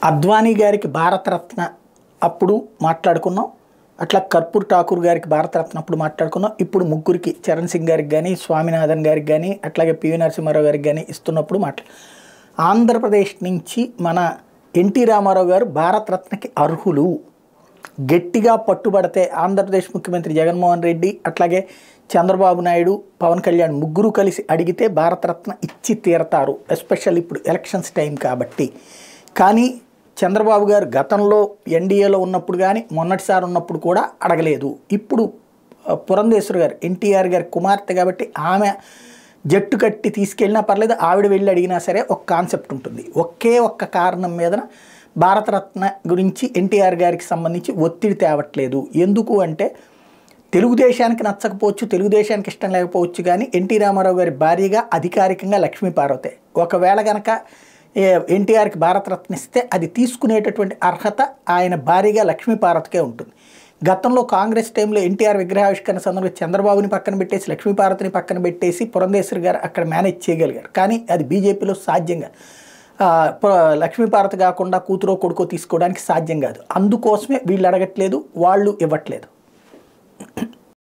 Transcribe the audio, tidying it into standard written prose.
అద్వానీ గారికి భారతరత్న అప్పుడు మాట్లాడుకున్నాం. అట్లా కర్పూర్ ఠాకూర్ గారికి భారతరత్న అప్పుడు మాట్లాడుకున్నాం. ఇప్పుడు ముగ్గురికి చరణ్ సింగ్ గారికి కానీ, స్వామినాథన్ గారికి కానీ, అట్లాగే పివి నరసింహారావు గారికి కానీ ఇస్తున్నప్పుడు ఆంధ్రప్రదేశ్ నుంచి మన ఎన్టీ రామారావు గారు భారతరత్నకి అర్హులు. గట్టిగా పట్టుబడితే ఆంధ్రప్రదేశ్ ముఖ్యమంత్రి జగన్మోహన్ రెడ్డి, అట్లాగే చంద్రబాబు నాయుడు, పవన్ కళ్యాణ్ ముగ్గురు కలిసి అడిగితే భారతరత్న ఇచ్చి తీరతారు. ఎస్పెషల్ ఇప్పుడు ఎలక్షన్స్ టైం కాబట్టి. కానీ చంద్రబాబు గారు గతంలో ఎన్డీఏలో ఉన్నప్పుడు కానీ మొన్నటిసారి ఉన్నప్పుడు కూడా అడగలేదు. ఇప్పుడు పురంధేశ్వరి గారు ఎన్టీఆర్ గారి కుమార్తె కాబట్టి ఆమె జట్టు కట్టి తీసుకెళ్ళినా పర్లేదు, ఆవిడ వెళ్ళి అడిగినా సరే ఒక కాన్సెప్ట్ ఉంటుంది. ఒకే ఒక్క కారణం మీద భారతరత్న గురించి ఎన్టీఆర్ గారికి సంబంధించి ఒత్తిడి తేవట్లేదు. ఎందుకు అంటే తెలుగుదేశానికి నచ్చకపోవచ్చు, తెలుగుదేశానికి ఇష్టం లేకపోవచ్చు, కానీ ఎన్టీ రామారావు గారి భార్యగా అధికారికంగా లక్ష్మీపార్వతే. ఒకవేళ కనుక ఎన్టీఆర్కి భారతరత్న ఇస్తే అది తీసుకునేటటువంటి అర్హత ఆయన భార్యగా లక్ష్మీపార్వతికే ఉంటుంది. గతంలో కాంగ్రెస్ టైంలో ఎన్టీఆర్ విగ్రహావిష్కరణ సందర్భంగా చంద్రబాబుని పక్కన పెట్టేసి లక్ష్మీపార్వతిని పక్కన పెట్టేసి పురంధేశ్వరి గారు అక్కడ మేనేజ్ చేయగలిగారు. కానీ అది బీజేపీలో సాధ్యంగా లక్ష్మీపార్వతి కాకుండా కూతురో కొడుకో తీసుకోవడానికి సాధ్యం కాదు. అందుకోసమే వీళ్ళు అడగట్లేదు, వాళ్ళు ఇవ్వట్లేదు.